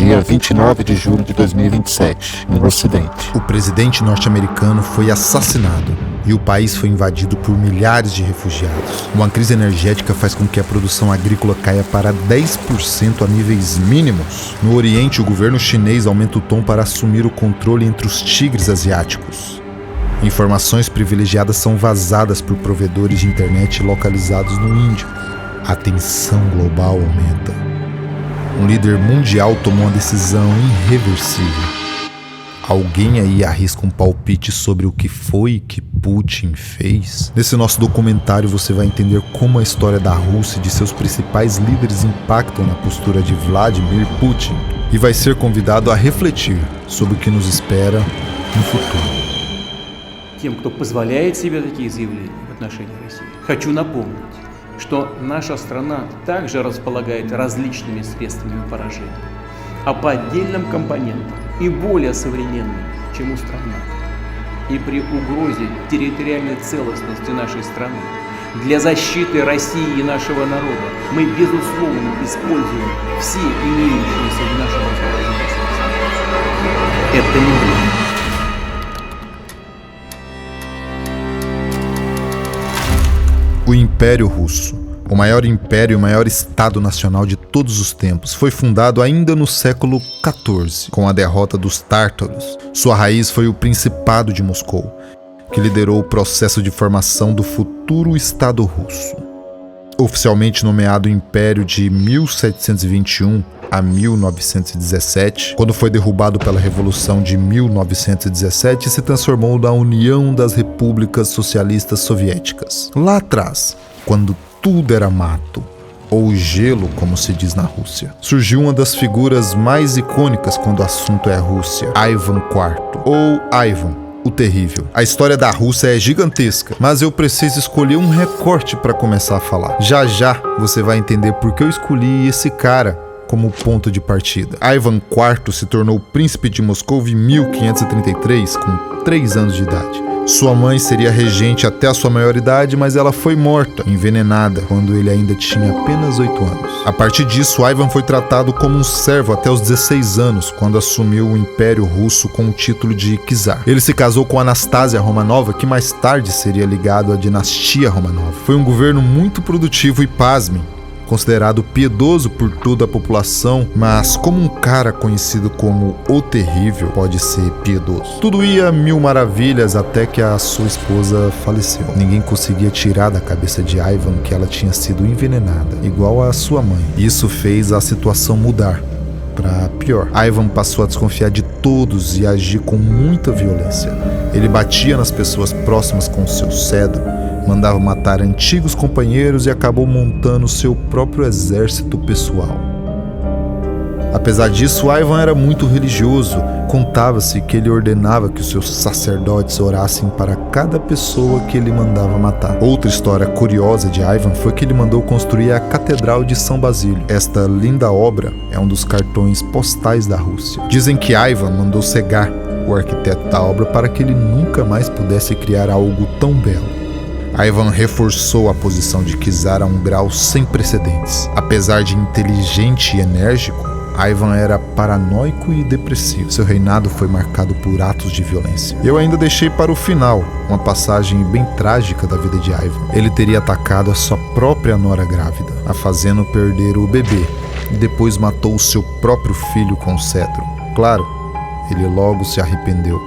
dia 29 de julho de 2027, no Ocidente. O presidente norte-americano foi assassinado e o país foi invadido por milhares de refugiados. Uma crise energética faz com que a produção agrícola caia para 10% a níveis mínimos. No Oriente, o governo chinês aumenta o tom para assumir o controle entre os tigres asiáticos. Informações privilegiadas são vazadas por provedores de internet localizados no Índio. A tensão global aumenta. Um líder mundial tomou uma decisão irreversível. Alguém aí arrisca um palpite sobre o que foi que Putin fez? Nesse nosso documentário você vai entender como a história da Rússia e de seus principais líderes impactam na postura de Vladimir Putin e vai ser convidado a refletir sobre o que nos espera no futuro. Тем, кто позволяет себе такие заявления в отношении России, хочу напомнить, что наша страна также располагает различными средствами поражения, а по отдельным компонентам и более современными, чем у страны. И при угрозе территориальной целостности нашей страны для защиты России и нашего народа мы, безусловно, используем все имеющиеся в нашем распоряжении средства. Это не время. O Império Russo, o maior império e o maior estado nacional de todos os tempos, foi fundado ainda no século XIV, com a derrota dos tártaros. Sua raiz foi o Principado de Moscou, que liderou o processo de formação do futuro Estado russo. Oficialmente nomeado Império de 1721 a 1917, quando foi derrubado pela Revolução de 1917 e se transformou na União das Repúblicas Socialistas Soviéticas. Lá atrás, quando tudo era mato, ou gelo, como se diz na Rússia, surgiu uma das figuras mais icônicas quando o assunto é Rússia, Ivan IV, ou Ivan o Terrível. A história da Rússia é gigantesca, mas eu preciso escolher um recorte para começar a falar. Já já você vai entender por que eu escolhi esse cara como ponto de partida. Ivan IV se tornou príncipe de Moscou em 1533, com 3 anos de idade. Sua mãe seria regente até a sua maioridade, mas ela foi morta, envenenada, quando ele ainda tinha apenas 8 anos. A partir disso, Ivan foi tratado como um servo até os 16 anos, quando assumiu o Império Russo com o título de czar. Ele se casou com Anastasia Romanova, que mais tarde seria ligado à dinastia Romanova. Foi um governo muito produtivo e, pasmem, considerado piedoso por toda a população, mas como um cara conhecido como o Terrível pode ser piedoso? Tudo ia a mil maravilhas até que a sua esposa faleceu. Ninguém conseguia tirar da cabeça de Ivan que ela tinha sido envenenada, igual a sua mãe. Isso fez a situação mudar para pior. Ivan passou a desconfiar de todos e agir com muita violência. Ele batia nas pessoas próximas com seu cedro, mandava matar antigos companheiros e acabou montando seu próprio exército pessoal. Apesar disso, Ivan era muito religioso. Contava-se que ele ordenava que os seus sacerdotes orassem para cada pessoa que ele mandava matar. Outra história curiosa de Ivan foi que ele mandou construir a Catedral de São Basílio. Esta linda obra é um dos cartões postais da Rússia. Dizem que Ivan mandou cegar o arquiteto da obra para que ele nunca mais pudesse criar algo tão belo. Ivan reforçou a posição de czar a um grau sem precedentes. Apesar de inteligente e enérgico, Ivan era paranoico e depressivo. Seu reinado foi marcado por atos de violência. Eu ainda deixei para o final uma passagem bem trágica da vida de Ivan. Ele teria atacado a sua própria nora grávida, a fazendo perder o bebê, e depois matou o seu próprio filho com o cetro. Claro, ele logo se arrependeu,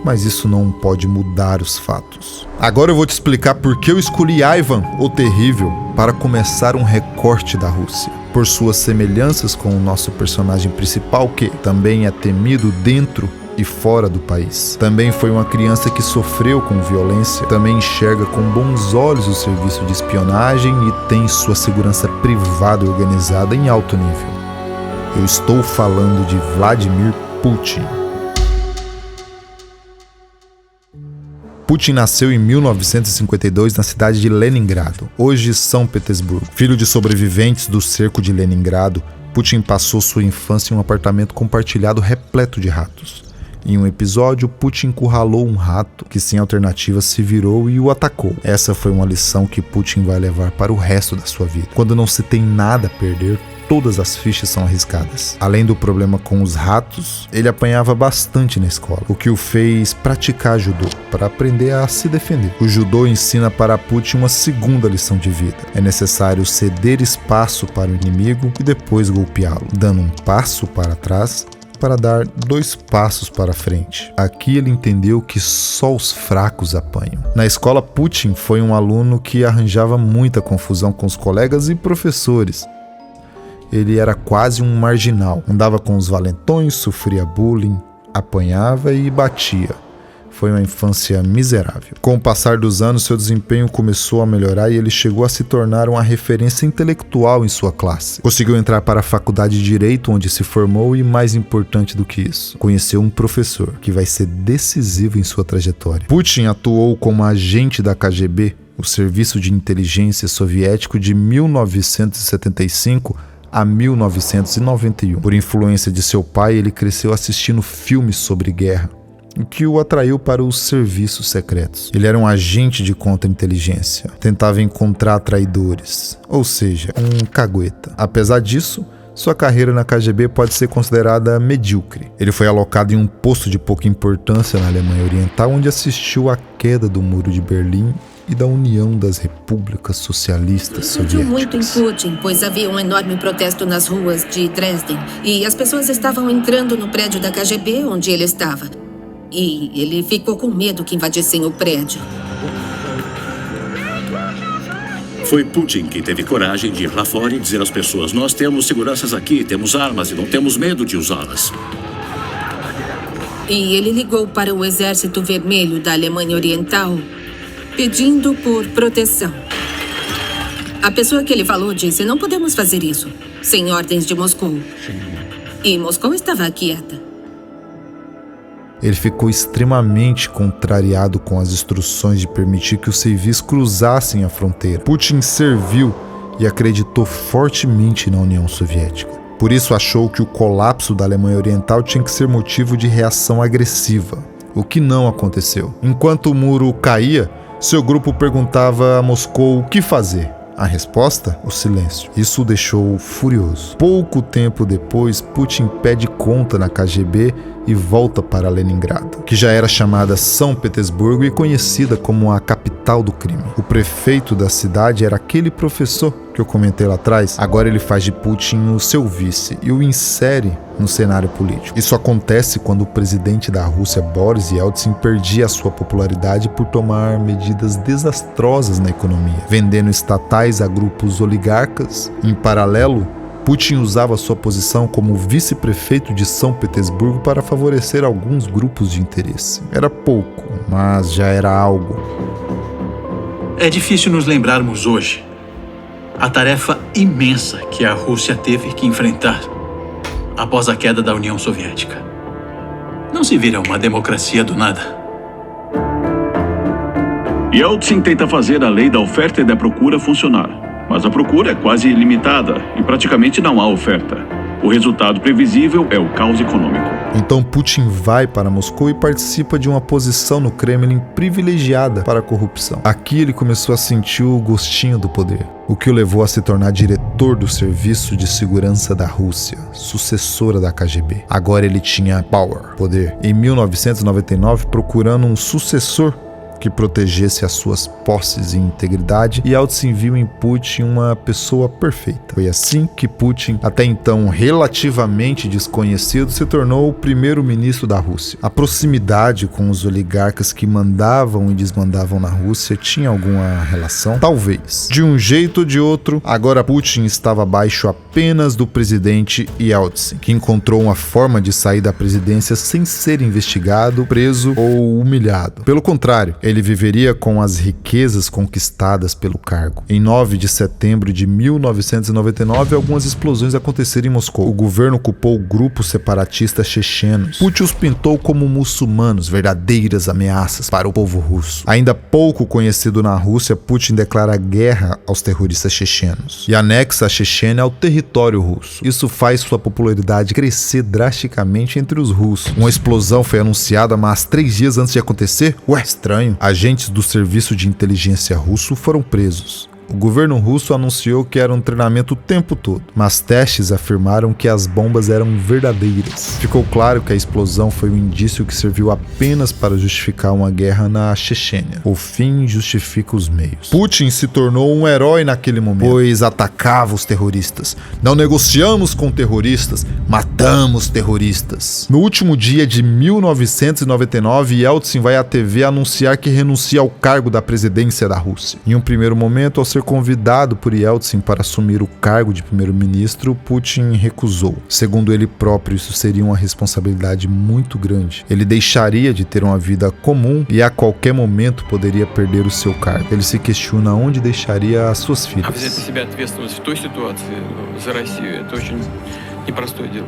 mas isso não pode mudar os fatos. Agora eu vou te explicar por que eu escolhi Ivan o Terrível para começar um recorte da Rússia. Por suas semelhanças com o nosso personagem principal, que também é temido dentro e fora do país. Também foi uma criança que sofreu com violência, também enxerga com bons olhos o serviço de espionagem e tem sua segurança privada organizada em alto nível. Eu estou falando de Vladimir Putin. Putin nasceu em 1952 na cidade de Leningrado, hoje São Petersburgo. Filho de sobreviventes do cerco de Leningrado, Putin passou sua infância em um apartamento compartilhado repleto de ratos. Em um episódio, Putin encurralou um rato que, sem alternativa, se virou e o atacou. Essa foi uma lição que Putin vai levar para o resto da sua vida. Quando não se tem nada a perder, todas as fichas são arriscadas. Além do problema com os ratos, ele apanhava bastante na escola, o que o fez praticar judô, para aprender a se defender. O judô ensina para Putin uma segunda lição de vida. É necessário ceder espaço para o inimigo e depois golpeá-lo, dando um passo para trás para dar 2 passos para frente. Aqui ele entendeu que só os fracos apanham. Na escola, Putin foi um aluno que arranjava muita confusão com os colegas e professores. Ele era quase um marginal. Andava com os valentões, sofria bullying, apanhava e batia. Foi uma infância miserável. Com o passar dos anos, seu desempenho começou a melhorar e ele chegou a se tornar uma referência intelectual em sua classe. Conseguiu entrar para a faculdade de Direito, onde se formou e, mais importante do que isso, conheceu um professor que vai ser decisivo em sua trajetória. Putin atuou como agente da KGB, o Serviço de Inteligência Soviético, de 1975 a 1991. Por influência de seu pai, ele cresceu assistindo filmes sobre guerra, o que o atraiu para os serviços secretos. Ele era um agente de contra-inteligência, tentava encontrar traidores, ou seja, um cagueta. Apesar disso, sua carreira na KGB pode ser considerada medíocre. Ele foi alocado em um posto de pouca importância na Alemanha Oriental, onde assistiu à queda do Muro de Berlim e da União das Repúblicas Socialistas Soviéticas. Muito em Putin, pois havia um enorme protesto nas ruas de Dresden e as pessoas estavam entrando no prédio da KGB onde ele estava. E ele ficou com medo que invadissem o prédio. Foi Putin quem teve coragem de ir lá fora e dizer às pessoas: nós temos seguranças aqui, temos armas e não temos medo de usá-las. E ele ligou para o Exército Vermelho da Alemanha Oriental, pedindo por proteção. A pessoa que ele falou disse: não podemos fazer isso sem ordens de Moscou. E Moscou estava quieta. Ele ficou extremamente contrariado com as instruções de permitir que os civis cruzassem a fronteira. Putin serviu e acreditou fortemente na União Soviética. Por isso achou que o colapso da Alemanha Oriental tinha que ser motivo de reação agressiva, o que não aconteceu. Enquanto o muro caía, seu grupo perguntava a Moscou o que fazer. A resposta? O silêncio. Isso o deixou furioso. Pouco tempo depois, Putin pede conta na KGB e volta para Leningrado, que já era chamada São Petersburgo e conhecida como a capital do crime. O prefeito da cidade era aquele professor que eu comentei lá atrás. Agora ele faz de Putin o seu vice e o insere no cenário político. Isso acontece quando o presidente da Rússia, Boris Yeltsin, perdia a sua popularidade por tomar medidas desastrosas na economia, vendendo estatais a grupos oligarcas. Em paralelo, Putin usava sua posição como vice-prefeito de São Petersburgo para favorecer alguns grupos de interesse. Era pouco, mas já era algo. É difícil nos lembrarmos hoje a tarefa imensa que a Rússia teve que enfrentar após a queda da União Soviética. Não se vira uma democracia do nada. Yeltsin tenta fazer a lei da oferta e da procura funcionar. Mas a procura é quase ilimitada e praticamente não há oferta. O resultado previsível é o caos econômico. Então Putin vai para Moscou e participa de uma posição no Kremlin privilegiada para a corrupção. Aqui ele começou a sentir o gostinho do poder, o que o levou a se tornar diretor do Serviço de Segurança da Rússia, sucessora da KGB. Agora ele tinha poder. Em 1999, procurando um sucessor que protegesse as suas posses e integridade, e Yeltsin viu em Putin uma pessoa perfeita. Foi assim que Putin, até então relativamente desconhecido, se tornou o primeiro-ministro da Rússia. A proximidade com os oligarcas que mandavam e desmandavam na Rússia tinha alguma relação? Talvez. De um jeito ou de outro, agora Putin estava abaixo apenas do presidente Yeltsin, que encontrou uma forma de sair da presidência sem ser investigado, preso ou humilhado. Pelo contrário, ele viveria com as riquezas conquistadas pelo cargo. Em 9 de setembro de 1999, algumas explosões aconteceram em Moscou. O governo culpou grupos separatistas chechenos. Putin os pintou como muçulmanos, verdadeiras ameaças para o povo russo. Ainda pouco conhecido na Rússia, Putin declara guerra aos terroristas chechenos e anexa a Chechênia ao território russo. Isso faz sua popularidade crescer drasticamente entre os russos. Uma explosão foi anunciada, mas 3 dias antes de acontecer, estranho, agentes do serviço de inteligência russo foram presos. O governo russo anunciou que era um treinamento o tempo todo, mas testes afirmaram que as bombas eram verdadeiras. Ficou claro que a explosão foi um indício que serviu apenas para justificar uma guerra na Chechênia. O fim justifica os meios. Putin se tornou um herói naquele momento, pois atacava os terroristas. Não negociamos com terroristas, matamos terroristas. No último dia de 1999, Yeltsin vai à TV anunciar que renuncia ao cargo da presidência da Rússia. Em um primeiro momento, ao ser convidado por Yeltsin para assumir o cargo de primeiro-ministro, Putin recusou. Segundo ele próprio, isso seria uma responsabilidade muito grande. Ele deixaria de ter uma vida comum e a qualquer momento poderia perder o seu cargo. Ele se questiona onde deixaria as suas filhas. Взять на себя ответственность в той ситуации за Россию – это очень непростое дело.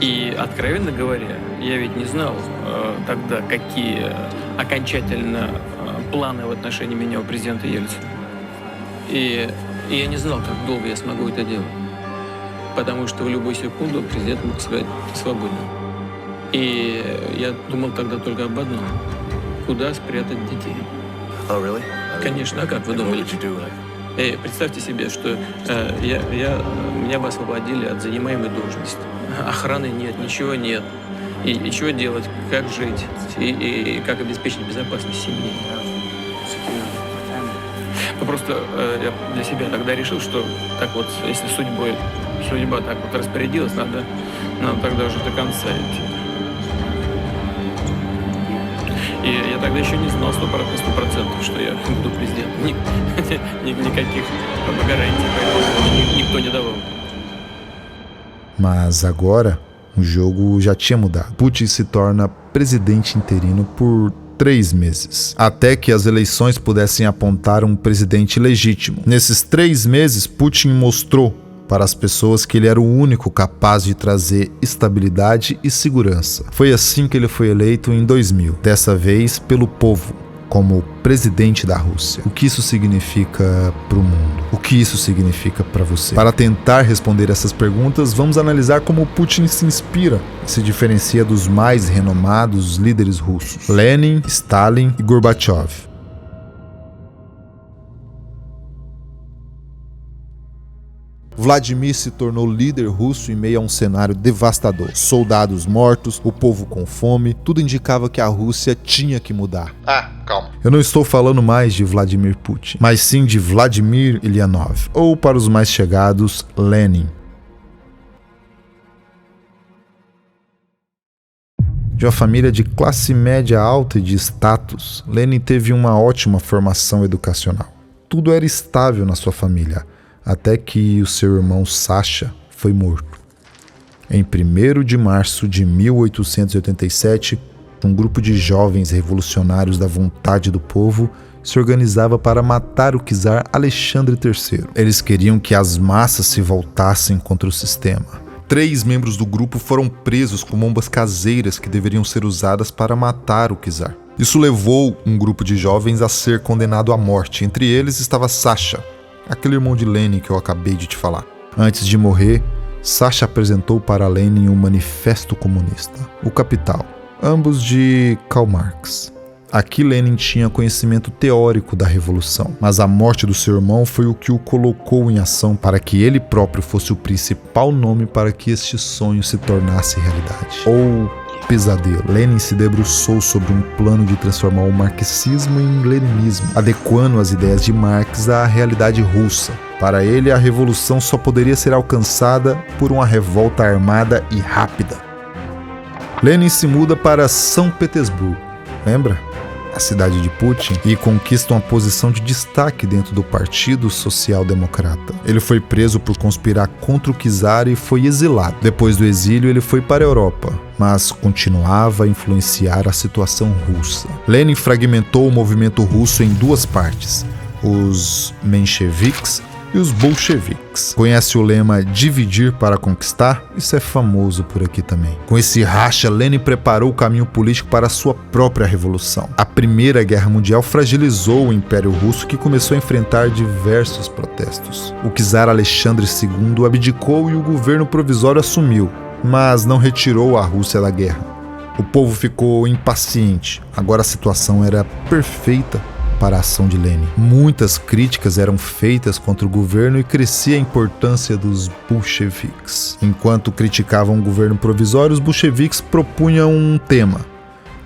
И, откровенно говоря, я ведь не знал тогда, какие окончательно планы в отношении меня у президента Ельцина. И я не знал, как долго я смогу это делать. Потому что в любую секунду президент мог сказать «свободен». И я думал тогда только об одном – куда спрятать детей. Oh, really? Конечно, а как вы думали? Представьте себе, что меня бы освободили от занимаемой должности. Охраны нет, ничего нет. И чего делать, как жить, и как обеспечить безопасность семьи. Ну, просто я для себя тогда решил, что так вот, если судьба так вот распорядилась, надо тогда уже до конца идти. И я тогда еще не знал 100%, что я буду президентом. Никаких гарантий, поэтому никто не давал. Mas agora, o jogo já tinha mudado. Putin se torna presidente interino por 3 meses, até que as eleições pudessem apontar um presidente legítimo. Nesses 3 meses, Putin mostrou para as pessoas que ele era o único capaz de trazer estabilidade e segurança. Foi assim que ele foi eleito em 2000, dessa vez pelo povo, como presidente da Rússia. O que isso significa para o mundo? O que isso significa para você? Para tentar responder essas perguntas, vamos analisar como Putin se inspira e se diferencia dos mais renomados líderes russos: Lenin, Stalin e Gorbachev. Vladimir se tornou líder russo em meio a um cenário devastador. Soldados mortos, o povo com fome, tudo indicava que a Rússia tinha que mudar. Calma. Eu não estou falando mais de Vladimir Putin, mas sim de Vladimir Ulyanov, ou para os mais chegados, Lenin. De uma família de classe média alta e de status, Lenin teve uma ótima formação educacional. Tudo era estável na sua família, até que o seu irmão Sasha foi morto. Em 1º de março de 1887, um grupo de jovens revolucionários da vontade do povo se organizava para matar o czar Alexandre III. Eles queriam que as massas se voltassem contra o sistema. 3 membros do grupo foram presos com bombas caseiras que deveriam ser usadas para matar o czar. Isso levou um grupo de jovens a ser condenado à morte. Entre eles estava Sasha, aquele irmão de Lenin que eu acabei de te falar. Antes de morrer, Sasha apresentou para Lenin um manifesto comunista, O Capital, ambos de Karl Marx. Aqui Lenin tinha conhecimento teórico da revolução, mas a morte do seu irmão foi o que o colocou em ação para que ele próprio fosse o principal nome para que este sonho se tornasse realidade. Ou pesadelo. Lenin se debruçou sobre um plano de transformar o marxismo em leninismo, adequando as ideias de Marx à realidade russa. Para ele, a revolução só poderia ser alcançada por uma revolta armada e rápida. Lenin se muda para São Petersburgo, lembra? A cidade de Putin, e conquista uma posição de destaque dentro do Partido Social Democrata. Ele foi preso por conspirar contra o czar e foi exilado. Depois do exílio, ele foi para a Europa, mas continuava a influenciar a situação russa. Lenin fragmentou o movimento russo em 2 partes, os mencheviques e os bolcheviques. Conhece o lema dividir para conquistar? Isso é famoso por aqui também. Com esse racha, Lenin preparou o caminho político para a sua própria revolução. A Primeira Guerra Mundial fragilizou o Império Russo, que começou a enfrentar diversos protestos. O czar Alexandre II abdicou e o governo provisório assumiu, mas não retirou a Rússia da guerra. O povo ficou impaciente. Agora a situação era perfeita separação de Lenin. Muitas críticas eram feitas contra o governo e crescia a importância dos bolcheviques. Enquanto criticavam o governo provisório, os bolcheviques propunham um tema: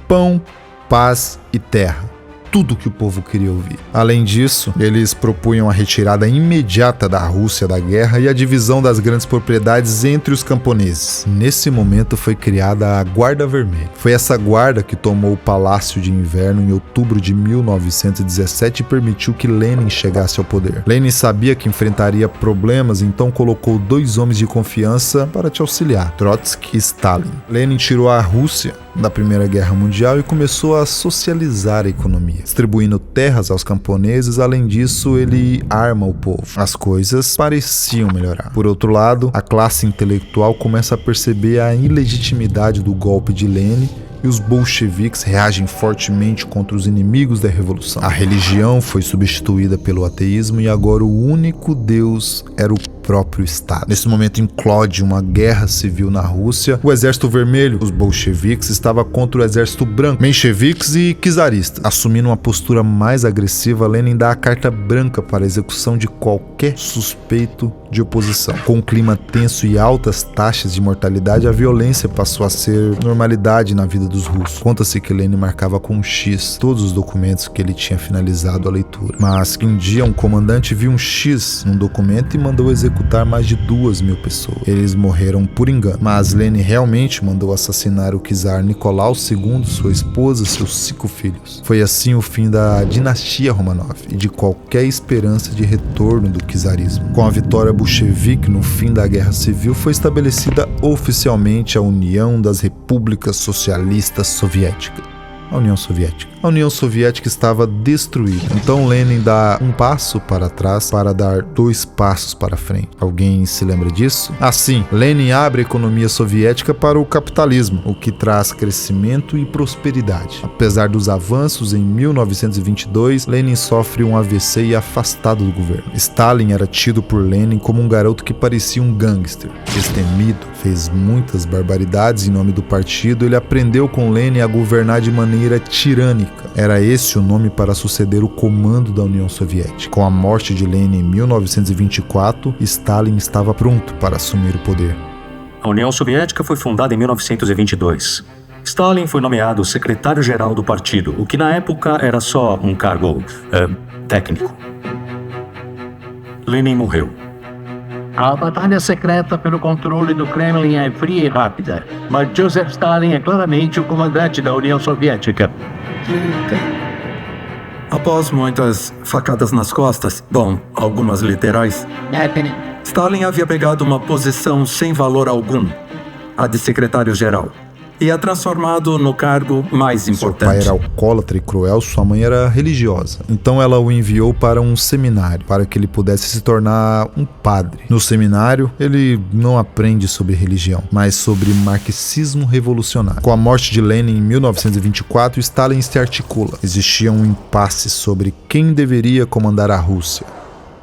pão, paz e terra. Tudo que o povo queria ouvir. Além disso, eles propunham a retirada imediata da Rússia da guerra e a divisão das grandes propriedades entre os camponeses. Nesse momento foi criada a Guarda Vermelha. Foi essa guarda que tomou o Palácio de Inverno em outubro de 1917 e permitiu que Lenin chegasse ao poder. Lenin sabia que enfrentaria problemas, então colocou 2 homens de confiança para te auxiliar: Trotsky e Stalin. Lenin tirou a Rússia da Primeira Guerra Mundial e começou a socializar a economia, distribuindo terras aos camponeses. Além disso, ele arma o povo. As coisas pareciam melhorar. Por outro lado, a classe intelectual começa a perceber a ilegitimidade do golpe de Lenin e os bolcheviques reagem fortemente contra os inimigos da revolução. A religião foi substituída pelo ateísmo e agora o único Deus era o próprio Estado. Nesse momento implode uma guerra civil na Rússia. O Exército Vermelho, os bolcheviques, estava contra o Exército Branco, mencheviques e czaristas. Assumindo uma postura mais agressiva, Lenin dá a carta branca para a execução de qualquer suspeito de oposição. Com um clima tenso e altas taxas de mortalidade, a violência passou a ser normalidade na vida dos russos. Conta-se que Lenin marcava com um X todos os documentos que ele tinha finalizado a leitura. Mas que um dia um comandante viu um X num documento e mandou executar mais de 2.000 pessoas. Eles morreram por engano, mas Lenin realmente mandou assassinar o czar Nicolau II, sua esposa e seus 5 filhos. Foi assim o fim da dinastia Romanov e de qualquer esperança de retorno do czarismo. Com a vitória bolchevique no fim da Guerra Civil, foi estabelecida oficialmente a União das Repúblicas Socialistas Soviéticas. A União Soviética. A União Soviética estava destruída. Então Lenin dá um passo para trás para dar 2 passos para frente. Alguém se lembra disso? Assim, Lenin abre a economia soviética para o capitalismo, o que traz crescimento e prosperidade. Apesar dos avanços, em 1922, Lenin sofre um AVC e é afastado do governo. Stalin era tido por Lenin como um garoto que parecia um gangster, destemido, fez muitas barbaridades em nome do partido. Ele aprendeu com Lenin a governar de maneira tirânica. Era esse o nome para suceder o comando da União Soviética. Com a morte de Lenin em 1924, Stalin estava pronto para assumir o poder. A União Soviética foi fundada em 1922. Stalin foi nomeado secretário-geral do partido, o que na época era só um cargo técnico. Lenin morreu. A batalha secreta pelo controle do Kremlin é fria e rápida, mas Joseph Stalin é claramente o comandante da União Soviética. Após muitas facadas nas costas, algumas literais, Stalin havia pegado uma posição sem valor algum, a de secretário-geral, e a transformado no cargo mais importante. Seu pai era alcoólatra e cruel, sua mãe era religiosa. Então ela o enviou para um seminário, para que ele pudesse se tornar um padre. No seminário, ele não aprende sobre religião, mas sobre marxismo revolucionário. Com a morte de Lenin em 1924, Stalin se articula. Existia um impasse sobre quem deveria comandar a Rússia.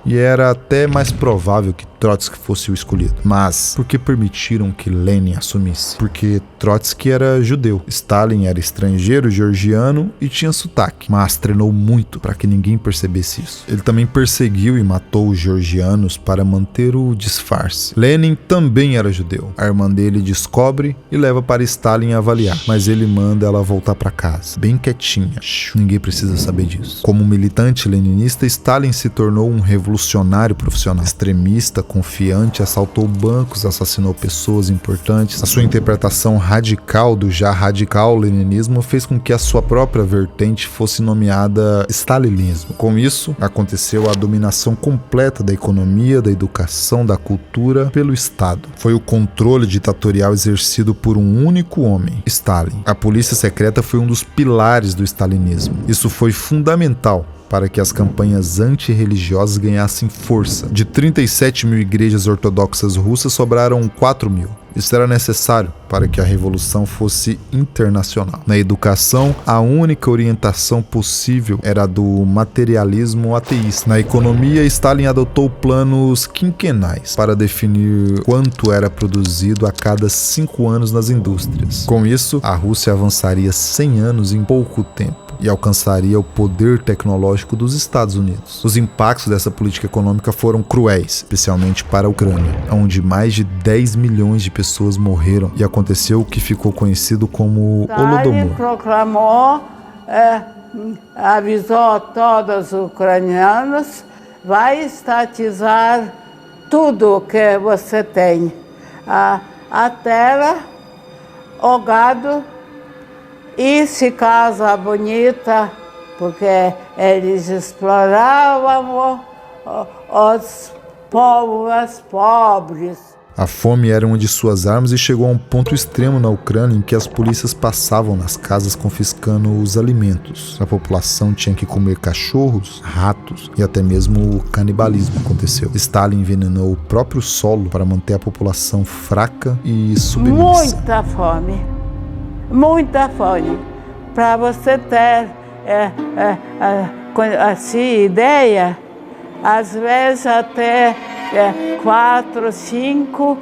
E era até mais provável que Trotsky fosse o escolhido. Mas por que permitiram que Lenin assumisse? Porque Trotsky era judeu, Stalin era estrangeiro, georgiano e tinha sotaque, mas treinou muito para que ninguém percebesse isso. Ele também perseguiu e matou os georgianos para manter o disfarce. Lenin também era judeu. A irmã dele descobre e leva para Stalin avaliar, mas ele manda ela voltar para casa, bem quietinha. Ninguém precisa saber disso. Como militante leninista, Stalin se tornou um revolucionário profissional, extremista, confiante, assaltou bancos, assassinou pessoas importantes. A sua interpretação radical do já radical leninismo fez com que a sua própria vertente fosse nomeada stalinismo. Com isso, aconteceu a dominação completa da economia, da educação, da cultura pelo Estado. Foi o controle ditatorial exercido por um único homem, Stalin. A polícia secreta foi um dos pilares do stalinismo. Isso foi fundamental para que as campanhas antirreligiosas ganhassem força. De 37 mil igrejas ortodoxas russas, sobraram 4 mil. Isso era necessário para que a revolução fosse internacional. Na educação, a única orientação possível era a do materialismo ateísta. Na economia, Stalin adotou planos quinquenais para definir quanto era produzido a cada 5 anos nas indústrias. Com isso, a Rússia avançaria 100 anos em pouco tempo. e alcançaria o poder tecnológico dos Estados Unidos. Os impactos dessa política econômica foram cruéis, especialmente para a Ucrânia, onde mais de 10 milhões de pessoas morreram e aconteceu o que ficou conhecido como Holodomor. Proclamou, avisou a todos os ucranianos, vai estatizar tudo que você tem. A terra, o gado e se casa bonita, porque eles exploravam os povos pobres. A fome era uma de suas armas e chegou a um ponto extremo na Ucrânia em que as polícias passavam nas casas confiscando os alimentos. A população tinha que comer cachorros, ratos e até mesmo o canibalismo aconteceu. Stalin envenenou o próprio solo para manter a população fraca e submissa. Muita fome. Para você ter assim, ideia, às vezes até 4, 5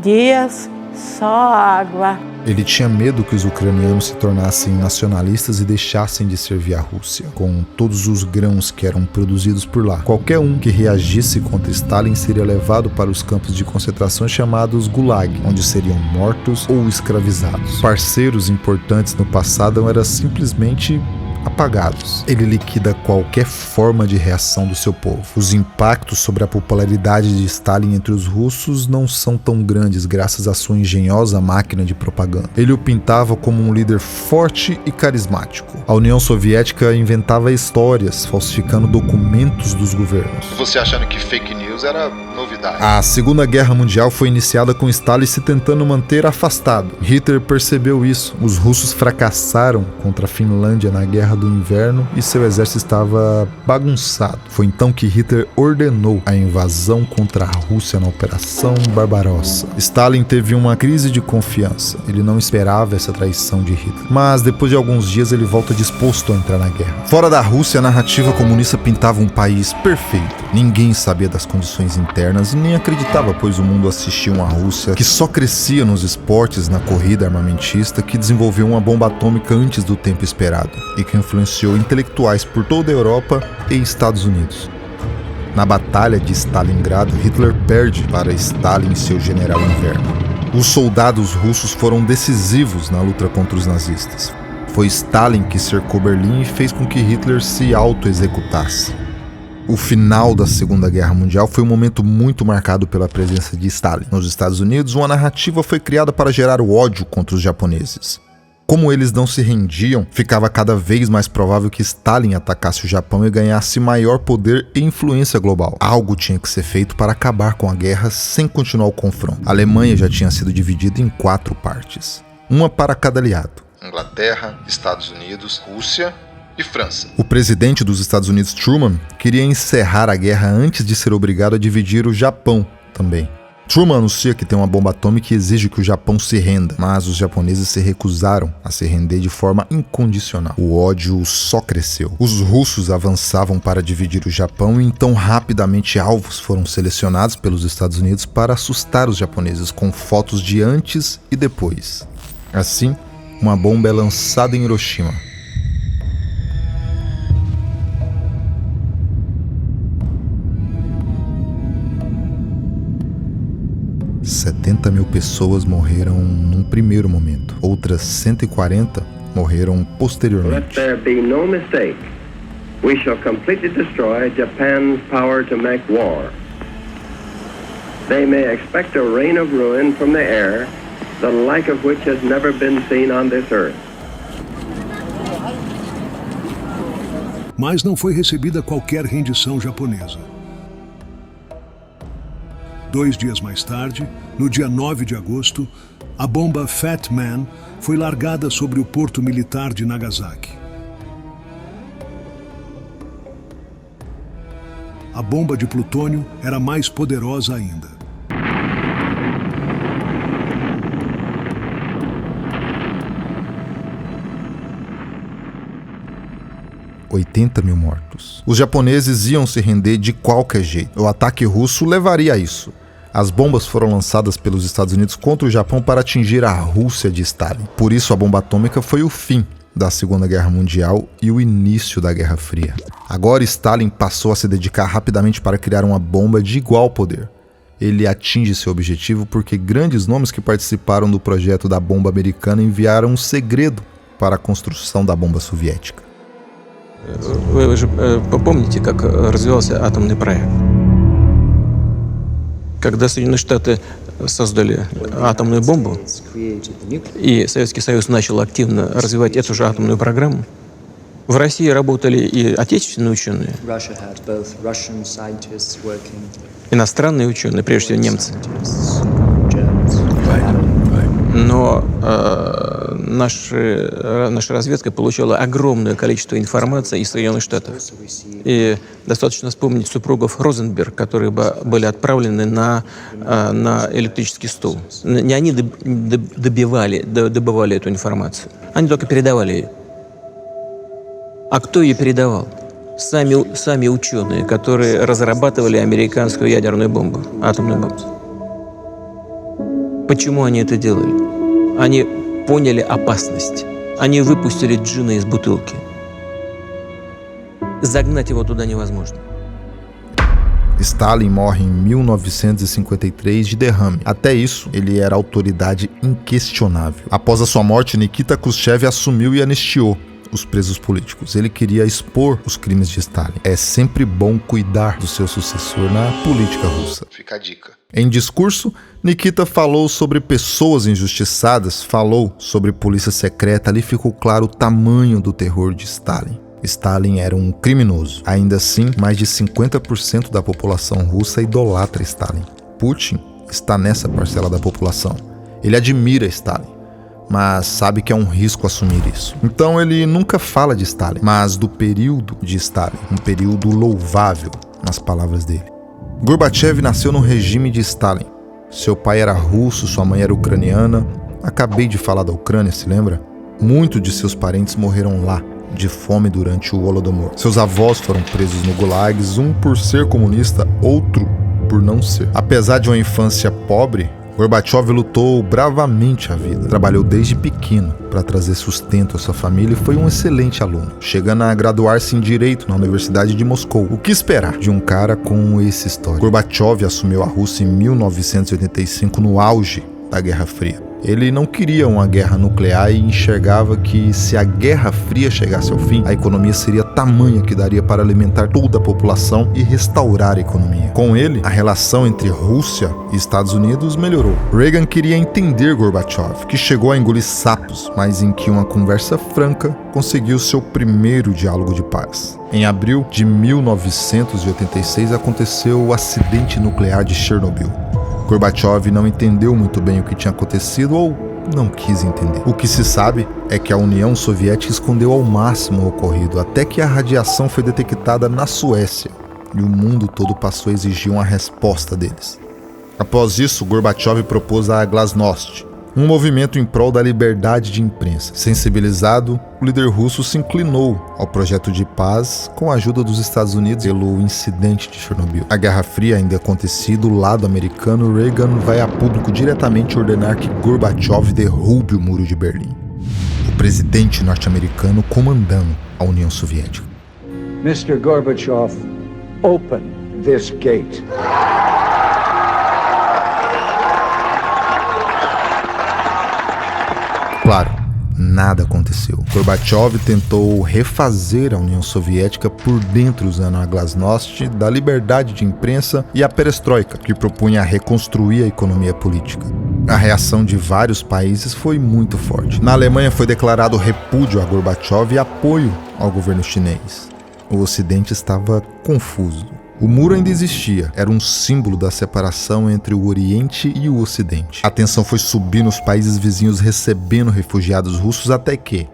dias só água. Ele tinha medo que os ucranianos se tornassem nacionalistas e deixassem de servir a Rússia, com todos os grãos que eram produzidos por lá. Qualquer um que reagisse contra Stalin seria levado para os campos de concentração chamados Gulag, onde seriam mortos ou escravizados. Parceiros importantes no passado eram simplesmente apagados. Ele liquida qualquer forma de reação do seu povo. Os impactos sobre a popularidade de Stalin entre os russos não são tão grandes graças à sua engenhosa máquina de propaganda. Ele o pintava como um líder forte e carismático. A União Soviética inventava histórias, falsificando documentos dos governos. Você achando que fake news era novidade. A Segunda Guerra Mundial foi iniciada com Stalin se tentando manter afastado. Hitler percebeu isso. Os russos fracassaram contra a Finlândia na Guerra do Inverno e seu exército estava bagunçado. Foi então que Hitler ordenou a invasão contra a Rússia na Operação Barbarossa. Stalin teve uma crise de confiança. Ele não esperava essa traição de Hitler. Mas depois de alguns dias ele volta disposto a entrar na guerra. Fora da Rússia, a narrativa comunista pintava um país perfeito. Ninguém sabia das condições internas e nem acreditava, pois o mundo assistia uma Rússia que só crescia nos esportes, na corrida armamentista, que desenvolveu uma bomba atômica antes do tempo esperado e que influenciou intelectuais por toda a Europa e Estados Unidos. Na Batalha de Stalingrado, Hitler perde para Stalin e seu general Inverno. Os soldados russos foram decisivos na luta contra os nazistas. Foi Stalin que cercou Berlim e fez com que Hitler se auto-executasse. O final da Segunda Guerra Mundial foi um momento muito marcado pela presença de Stalin. Nos Estados Unidos, uma narrativa foi criada para gerar o ódio contra os japoneses. Como eles não se rendiam, ficava cada vez mais provável que Stalin atacasse o Japão e ganhasse maior poder e influência global. Algo tinha que ser feito para acabar com a guerra sem continuar o confronto. A Alemanha já tinha sido dividida em 4 partes, uma para cada aliado: Inglaterra, Estados Unidos, Rússia e França. O presidente dos Estados Unidos, Truman, queria encerrar a guerra antes de ser obrigado a dividir o Japão também. Truman anuncia que tem uma bomba atômica e exige que o Japão se renda, mas os japoneses se recusaram a se render de forma incondicional. O ódio só cresceu. Os russos avançavam para dividir o Japão e então rapidamente alvos foram selecionados pelos Estados Unidos para assustar os japoneses com fotos de antes e depois. Assim, uma bomba é lançada em Hiroshima. ...70 mil pessoas morreram num primeiro momento. Outras 140 morreram posteriormente. Let there be no mistake. We shall completely destroy Japan's power to make war. They may expect a rain of ruin from the air, the like of which has never been seen on this earth. Mas não foi recebida qualquer rendição japonesa. 2 dias mais tarde, no dia 9 de agosto, a bomba Fat Man foi largada sobre o porto militar de Nagasaki. A bomba de plutônio era mais poderosa ainda. ...80 mil mortos. Os japoneses iam se render de qualquer jeito. O ataque russo levaria a isso. As bombas foram lançadas pelos Estados Unidos contra o Japão para atingir a Rússia de Stalin. Por isso a bomba atômica foi o fim da Segunda Guerra Mundial e o início da Guerra Fria. Agora Stalin passou a se dedicar rapidamente para criar uma bomba de igual poder. Ele atinge seu objetivo porque grandes nomes que participaram do projeto da bomba americana enviaram um segredo para a construção da bomba soviética. Вы же помните, как развивался атомный проект? Когда Соединенные Штаты создали атомную бомбу, и Советский Союз начал активно развивать эту же атомную программу, в России работали и отечественные ученые, иностранные ученые, прежде всего немцы. Но наша разведка получала огромное количество информации из Соединенных Штатов. И достаточно вспомнить супругов Розенберг, которые были отправлены на электрический стул. Не они добывали эту информацию, они только передавали ее. А кто ее передавал? Сами ученые, которые разрабатывали американскую ядерную бомбу, атомную бомбу. Почему они это делали? Они поняли опасность. Они выпустили джина из бутылки. Загнать его туда невозможно. Stalin morre em 1953 de derrame. Até isso, ele era autoridade inquestionável. Após a sua morte, Nikita Khrushchev assumiu e anistiou os presos políticos. Ele queria expor os crimes de Stalin. É sempre bom cuidar do seu sucessor na política russa. Fica a dica. Em discurso, Nikita falou sobre pessoas injustiçadas, falou sobre polícia secreta. Ali ficou claro o tamanho do terror de Stalin. Stalin era um criminoso. Ainda assim, mais de 50% da população russa idolatra Stalin. Putin está nessa parcela da população. Ele admira Stalin, mas sabe que é um risco assumir isso. Então ele nunca fala de Stalin, mas do período de Stalin, um período louvável, nas palavras dele. Gorbachev nasceu no regime de Stalin. Seu pai era russo, sua mãe era ucraniana. Acabei de falar da Ucrânia, se lembra? Muitos de seus parentes morreram lá, de fome durante o Holodomor. Seus avós foram presos no gulags, um por ser comunista, outro por não ser. Apesar de uma infância pobre, Gorbachev lutou bravamente a vida. Trabalhou desde pequeno para trazer sustento à sua família e foi um excelente aluno, chegando a graduar-se em Direito na Universidade de Moscou. O que esperar de um cara com esse histórico? Gorbachev assumiu a Rússia em 1985, no auge da Guerra Fria. Ele não queria uma guerra nuclear e enxergava que, se a Guerra Fria chegasse ao fim, a economia seria tamanha que daria para alimentar toda a população e restaurar a economia. Com ele, a relação entre Rússia e Estados Unidos melhorou. Reagan queria entender Gorbachev, que chegou a engolir sapos, mas em que uma conversa franca conseguiu seu primeiro diálogo de paz. Em abril de 1986 aconteceu o acidente nuclear de Chernobyl. Gorbachev não entendeu muito bem o que tinha acontecido ou não quis entender. O que se sabe é que a União Soviética escondeu ao máximo o ocorrido, até que a radiação foi detectada na Suécia e o mundo todo passou a exigir uma resposta deles. Após isso, Gorbachev propôs a Glasnost, um movimento em prol da liberdade de imprensa. Sensibilizado, o líder russo se inclinou ao projeto de paz com a ajuda dos Estados Unidos pelo incidente de Chernobyl. A Guerra Fria ainda acontecia do lado americano. Reagan vai a público diretamente ordenar que Gorbachev derrube o Muro de Berlim. O presidente norte-americano comandando a União Soviética. Mr. Gorbachev, open this gate. Claro, nada aconteceu. Gorbachev tentou refazer a União Soviética por dentro usando a Glasnost da liberdade de imprensa e a Perestroika, que propunha reconstruir a economia política. A reação de vários países foi muito forte. Na Alemanha foi declarado repúdio a Gorbachev e apoio ao governo chinês. O Ocidente estava confuso. O muro ainda existia, era um símbolo da separação entre o Oriente e o Ocidente. A tensão foi subir nos países vizinhos recebendo refugiados russos até que,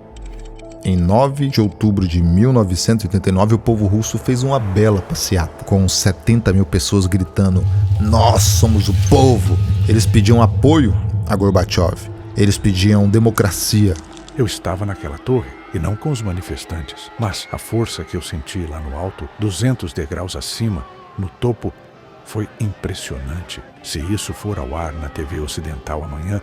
em 9 de outubro de 1989, o povo russo fez uma bela passeata, com 70 mil pessoas gritando: "Nós somos o povo!". Eles pediam apoio a Gorbachev, eles pediam democracia. Eu estava naquela torre e não com os manifestantes, mas a força que eu senti lá no alto, 200 degraus acima, no topo, foi impressionante. Se isso for ao ar na TV ocidental amanhã,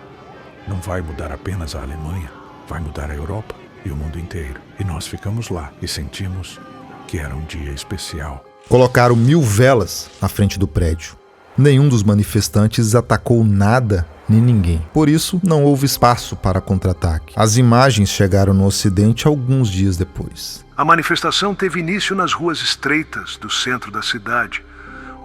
não vai mudar apenas a Alemanha, vai mudar a Europa. e o mundo inteiro. E nós ficamos lá e sentimos que era um dia especial. Colocaram 1000 velas na frente do prédio. Nenhum dos manifestantes atacou nada nem ninguém. Por isso, não houve espaço para contra-ataque. As imagens chegaram no Ocidente alguns dias depois. A manifestação teve início nas ruas estreitas do centro da cidade,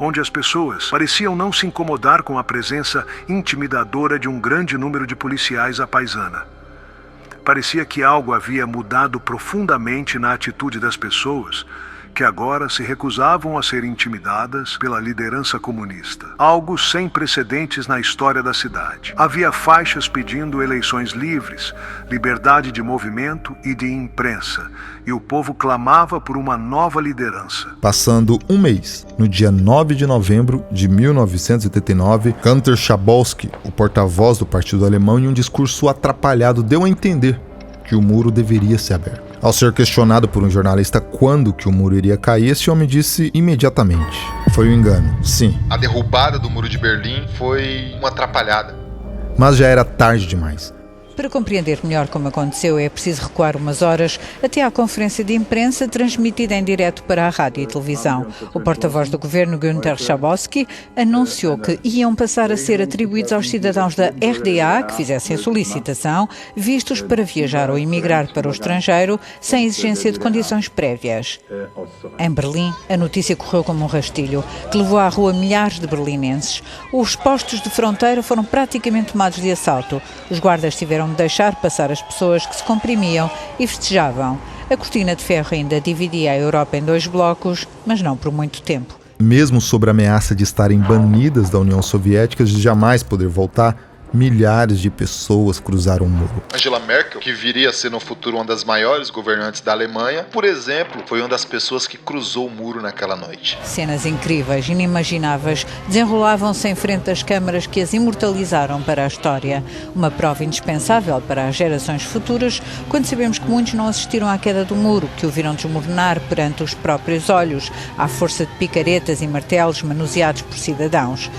onde as pessoas pareciam não se incomodar com a presença intimidadora de um grande número de policiais à paisana. Parecia que algo havia mudado profundamente na atitude das pessoas, que agora se recusavam a ser intimidadas pela liderança comunista. Algo sem precedentes na história da cidade. Havia faixas pedindo eleições livres, liberdade de movimento e de imprensa, e o povo clamava por uma nova liderança. Passando um mês, no dia 9 de novembro de 1989, Günter Schabowski, o porta-voz do Partido Alemão, em um discurso atrapalhado, deu a entender que o muro deveria ser aberto. Ao ser questionado por um jornalista quando que o muro iria cair, esse homem disse imediatamente: foi um engano, sim. A derrubada do Muro de Berlim foi uma atrapalhada. Mas já era tarde demais. Para compreender melhor como aconteceu, é preciso recuar umas horas até à conferência de imprensa transmitida em direto para a rádio e televisão. O porta-voz do governo, Günter Schabowski, anunciou que iam passar a ser atribuídos aos cidadãos da RDA que fizessem solicitação vistos para viajar ou emigrar para o estrangeiro sem exigência de condições prévias. Em Berlim, a notícia correu como um rastilho, que levou à rua milhares de berlinenses. Os postos de fronteira foram praticamente tomados de assalto. Os guardas tiveram de deixar passar as pessoas que se comprimiam e festejavam. A cortina de ferro ainda dividia a Europa em 2 blocos, mas não por muito tempo. Mesmo sob a ameaça de estarem banidas da União Soviética e de jamais poder voltar, milhares de pessoas cruzaram o muro. Angela Merkel, que viria a ser no futuro uma das maiores governantes da Alemanha, por exemplo, foi uma das pessoas que cruzou o muro naquela noite. Cenas incríveis, inimagináveis, desenrolavam-se em frente às câmaras que as imortalizaram para a história. Uma prova indispensável para as gerações futuras, quando sabemos que muitos não assistiram à queda do muro, que o viram desmoronar perante os próprios olhos, à força de picaretas e martelos manuseados por cidadãos.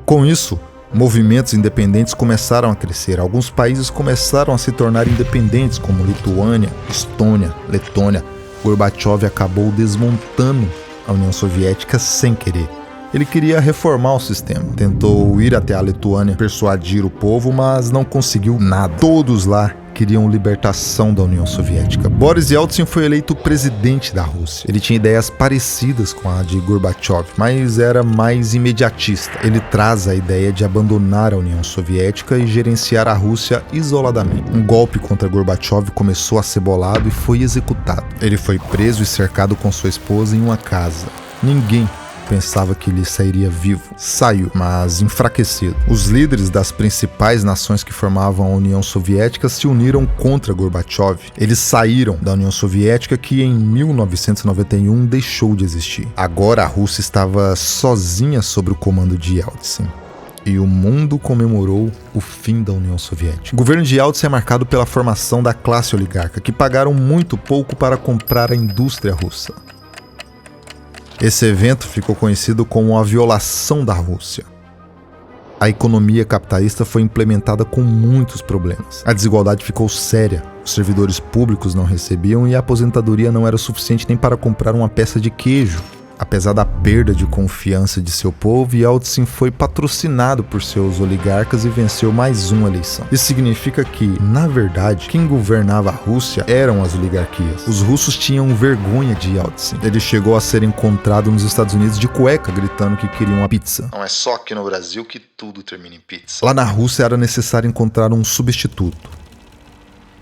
Com isso, movimentos independentes começaram a crescer. Alguns países começaram a se tornar independentes, como Lituânia, Estônia, Letônia. Gorbachev acabou desmontando a União Soviética sem querer. Ele queria reformar o sistema. Tentou ir até a Letônia, persuadir o povo, mas não conseguiu nada. Todos lá queriam libertação da União Soviética. Boris Yeltsin foi eleito presidente da Rússia. Ele tinha ideias parecidas com a de Gorbachev, mas era mais imediatista. Ele traz a ideia de abandonar a União Soviética e gerenciar a Rússia isoladamente. Um golpe contra Gorbachev começou a ser bolado e foi executado. Ele foi preso e cercado com sua esposa em uma casa. Ninguém pensava que ele sairia vivo. Saiu, mas enfraquecido. Os líderes das principais nações que formavam a União Soviética se uniram contra Gorbachev. Eles saíram da União Soviética, que em 1991 deixou de existir. Agora a Rússia estava sozinha sob o comando de Yeltsin. E o mundo comemorou o fim da União Soviética. O governo de Yeltsin é marcado pela formação da classe oligarca, que pagaram muito pouco para comprar a indústria russa. Esse evento ficou conhecido como a violação da Rússia. A economia capitalista foi implementada com muitos problemas. A desigualdade ficou séria, os servidores públicos não recebiam e a aposentadoria não era suficiente nem para comprar uma peça de queijo. Apesar da perda de confiança de seu povo, Yeltsin foi patrocinado por seus oligarcas e venceu mais uma eleição. Isso significa que, na verdade, quem governava a Rússia eram as oligarquias. Os russos tinham vergonha de Yeltsin. Ele chegou a ser encontrado nos Estados Unidos de cueca, gritando que queria uma pizza. Não é só aqui no Brasil que tudo termina em pizza. Lá na Rússia era necessário encontrar um substituto.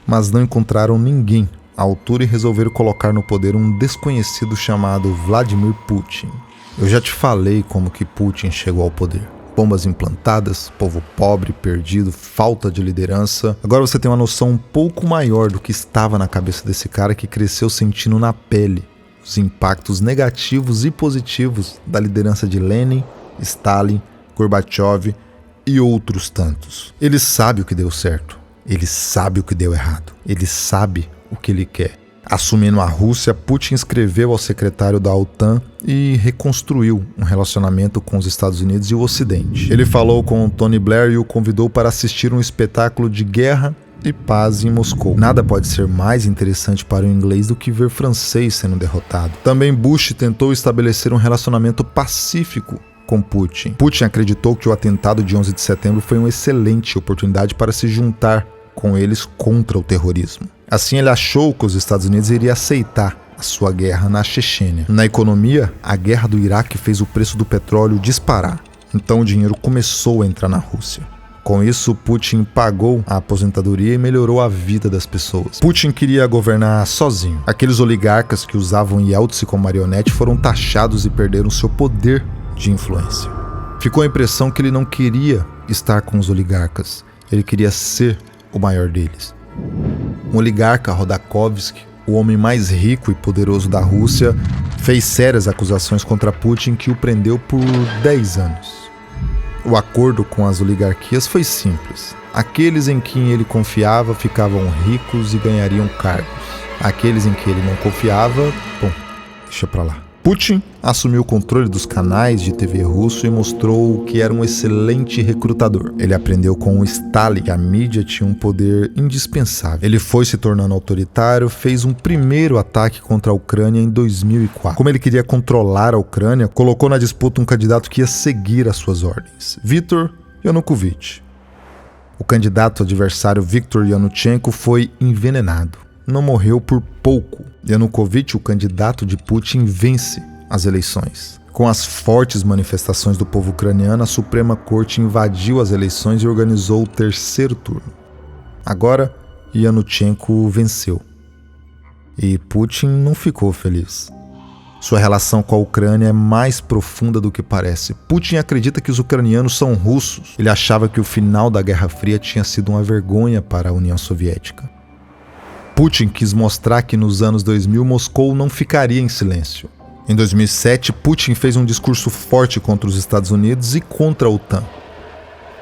Mas não encontraram ninguém à altura e resolveram colocar no poder um desconhecido chamado Vladimir Putin. Eu já te falei como que Putin chegou ao poder. Bombas implantadas, povo pobre, perdido, falta de liderança. Agora você tem uma noção um pouco maior do que estava na cabeça desse cara que cresceu sentindo na pele os impactos negativos e positivos da liderança de Lenin, Stalin, Gorbachev e outros tantos. Ele sabe o que deu certo, ele sabe o que deu errado, ele sabe o que ele quer. Assumindo a Rússia, Putin escreveu ao secretário da OTAN e reconstruiu um relacionamento com os Estados Unidos e o Ocidente. Ele falou com Tony Blair e o convidou para assistir um espetáculo de guerra e paz em Moscou. Nada pode ser mais interessante para o inglês do que ver francês sendo derrotado. Também Bush tentou estabelecer um relacionamento pacífico com Putin. Putin acreditou que o atentado de 11 de setembro foi uma excelente oportunidade para se juntar com eles contra o terrorismo. Assim, ele achou que os Estados Unidos iriam aceitar a sua guerra na Chechênia. Na economia, a guerra do Iraque fez o preço do petróleo disparar. Então o dinheiro começou a entrar na Rússia. Com isso, Putin pagou a aposentadoria e melhorou a vida das pessoas. Putin queria governar sozinho. Aqueles oligarcas que usavam Yeltsin como marionete foram taxados e perderam seu poder de influência. Ficou a impressão que ele não queria estar com os oligarcas. Ele queria ser o maior deles. O oligarca Rodakovsky, o homem mais rico e poderoso da Rússia, fez sérias acusações contra Putin, que o prendeu por 10 anos. O acordo com as oligarquias foi simples. Aqueles em quem ele confiava ficavam ricos e ganhariam cargos. Aqueles em que ele não confiava, bom, deixa pra lá. Putin assumiu o controle dos canais de TV russo e mostrou que era um excelente recrutador. Ele aprendeu com o Stalin que a mídia tinha um poder indispensável. Ele foi se tornando autoritário, fez um primeiro ataque contra a Ucrânia em 2004. Como ele queria controlar a Ucrânia, colocou na disputa um candidato que ia seguir as suas ordens, Viktor Yanukovych. O candidato adversário Viktor Yanuchenko foi envenenado. Não morreu por pouco. Yanukovych, o candidato de Putin, vence as eleições. Com as fortes manifestações do povo ucraniano, a Suprema Corte invadiu as eleições e organizou o terceiro turno. Agora, Yanuchenko venceu. E Putin não ficou feliz. Sua relação com a Ucrânia é mais profunda do que parece. Putin acredita que os ucranianos são russos. Ele achava que o final da Guerra Fria tinha sido uma vergonha para a União Soviética. Putin quis mostrar que nos anos 2000 Moscou não ficaria em silêncio. Em 2007, Putin fez um discurso forte contra os Estados Unidos e contra a OTAN.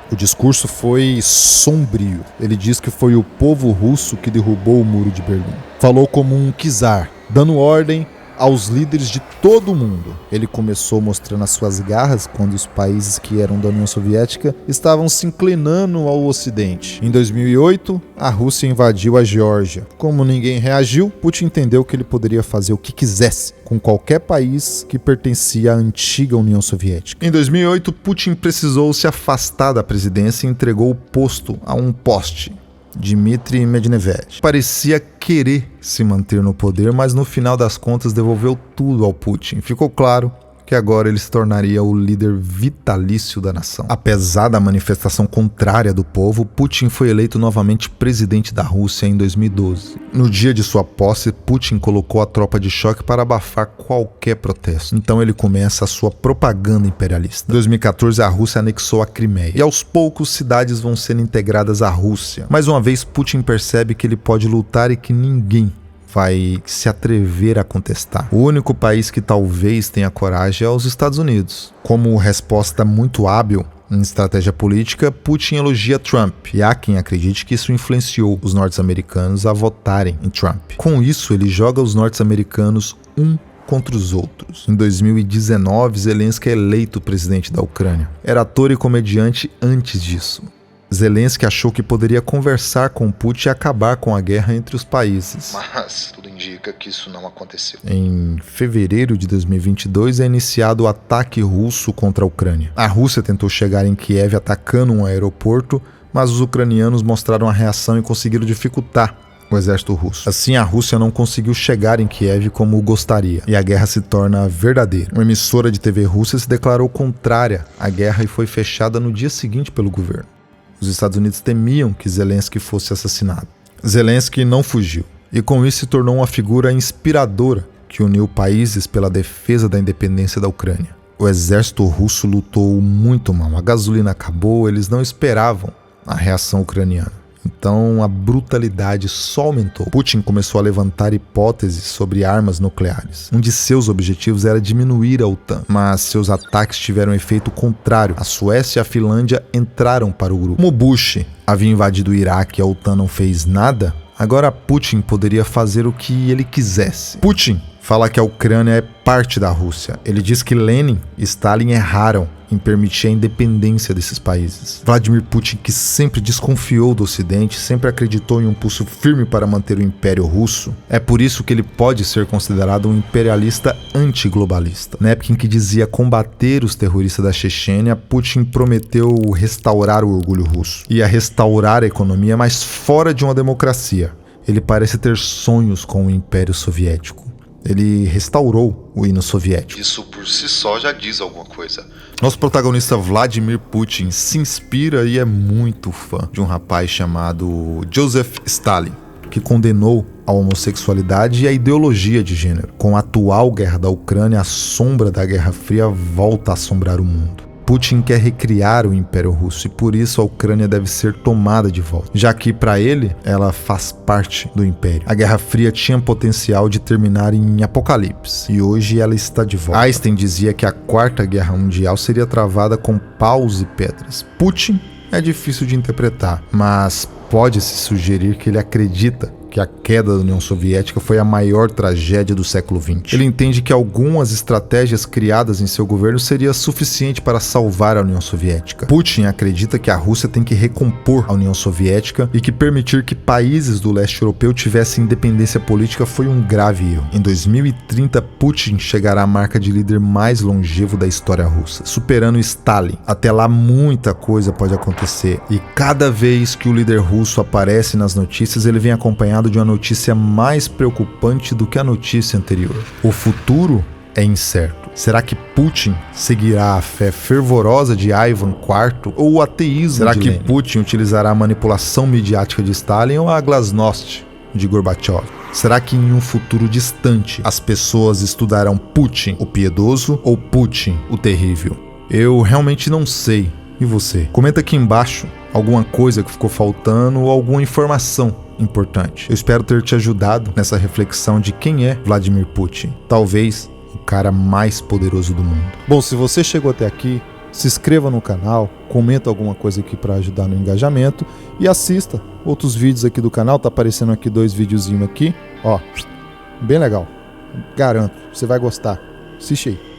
O discurso foi sombrio. Ele diz que foi o povo russo que derrubou o Muro de Berlim. Falou como um czar, dando ordem aos líderes de todo o mundo. Ele começou mostrando as suas garras quando os países que eram da União Soviética estavam se inclinando ao Ocidente. Em 2008, a Rússia invadiu a Geórgia. Como ninguém reagiu, Putin entendeu que ele poderia fazer o que quisesse com qualquer país que pertencia à antiga União Soviética. Em 2008, Putin precisou se afastar da presidência e entregou o posto a um poste, Dmitry Medvedev. Parecia querer se manter no poder, mas no final das contas devolveu tudo ao Putin. Ficou claro que agora ele se tornaria o líder vitalício da nação. Apesar da manifestação contrária do povo, Putin foi eleito novamente presidente da Rússia em 2012. No dia de sua posse, Putin colocou a tropa de choque para abafar qualquer protesto. Então ele começa a sua propaganda imperialista. Em 2014, a Rússia anexou a Crimeia. E aos poucos, cidades vão sendo integradas à Rússia. Mais uma vez, Putin percebe que ele pode lutar e que ninguém vai se atrever a contestar. O único país que talvez tenha coragem é os Estados Unidos. Como resposta muito hábil em estratégia política, Putin elogia Trump, e há quem acredite que isso influenciou os norte-americanos a votarem em Trump. Com isso, ele joga os norte-americanos contra os outros. Em 2019, Zelensky é eleito presidente da Ucrânia. Era ator e comediante antes disso. Zelensky achou que poderia conversar com Putin e acabar com a guerra entre os países. Mas tudo indica que isso não aconteceu. Em fevereiro de 2022 é iniciado o ataque russo contra a Ucrânia. A Rússia tentou chegar em Kiev atacando um aeroporto, mas os ucranianos mostraram a reação e conseguiram dificultar o exército russo. Assim, a Rússia não conseguiu chegar em Kiev como gostaria, e a guerra se torna verdadeira. Uma emissora de TV russa se declarou contrária à guerra e foi fechada no dia seguinte pelo governo. Os Estados Unidos temiam que Zelensky fosse assassinado. Zelensky não fugiu, e com isso se tornou uma figura inspiradora que uniu países pela defesa da independência da Ucrânia. O exército russo lutou muito mal, a gasolina acabou, eles não esperavam a reação ucraniana. Então a brutalidade só aumentou. Putin começou a levantar hipóteses sobre armas nucleares. Um de seus objetivos era diminuir a OTAN, mas seus ataques tiveram um efeito contrário. A Suécia e a Finlândia entraram para o grupo. Como Bush havia invadido o Iraque e a OTAN não fez nada, agora Putin poderia fazer o que ele quisesse. Putin fala que a Ucrânia é parte da Rússia. Ele diz que Lenin e Stalin erraram em permitir a independência desses países. Vladimir Putin, que sempre desconfiou do Ocidente, sempre acreditou em um pulso firme para manter o Império Russo, é por isso que ele pode ser considerado um imperialista antiglobalista. Na época em que dizia combater os terroristas da Chechênia, Putin prometeu restaurar o orgulho russo. Ia restaurar a economia, mas fora de uma democracia. Ele parece ter sonhos com o Império Soviético. Ele restaurou o hino soviético. Isso por si só já diz alguma coisa. Nosso protagonista Vladimir Putin se inspira e é muito fã de um rapaz chamado Joseph Stalin, que condenou a homossexualidade e a ideologia de gênero. Com a atual guerra da Ucrânia, a sombra da Guerra Fria volta a assombrar o mundo. Putin quer recriar o Império Russo e por isso a Ucrânia deve ser tomada de volta, já que para ele ela faz parte do Império. A Guerra Fria tinha potencial de terminar em apocalipse e hoje ela está de volta. Einstein dizia que a Quarta Guerra Mundial seria travada com paus e pedras. Putin é difícil de interpretar, mas pode-se sugerir que ele acredita que a queda da União Soviética foi a maior tragédia do século XX. Ele entende que algumas estratégias criadas em seu governo seria suficiente para salvar a União Soviética. Putin acredita que a Rússia tem que recompor a União Soviética e que permitir que países do leste europeu tivessem independência política foi um grave erro. Em 2030, Putin chegará à marca de líder mais longevo da história russa, superando Stalin. Até lá, muita coisa pode acontecer e cada vez que o líder russo aparece nas notícias, ele vem acompanhado de uma notícia mais preocupante do que a notícia anterior. O futuro é incerto. Será que Putin seguirá a fé fervorosa de Ivan IV ou o ateísmo de Lenin? Será que Putin utilizará a manipulação midiática de Stalin ou a glasnost de Gorbachev? Será que em um futuro distante as pessoas estudarão Putin, o piedoso, ou Putin, o terrível? Eu realmente não sei. E você? Comenta aqui embaixo alguma coisa que ficou faltando ou alguma informação importante. Eu espero ter te ajudado nessa reflexão de quem é Vladimir Putin. Talvez o cara mais poderoso do mundo. Bom, se você chegou até aqui, se inscreva no canal, comenta alguma coisa aqui para ajudar no engajamento e assista outros vídeos aqui do canal. Tá aparecendo aqui 2 videozinhos aqui, ó, bem legal. Garanto, você vai gostar. Assiste aí.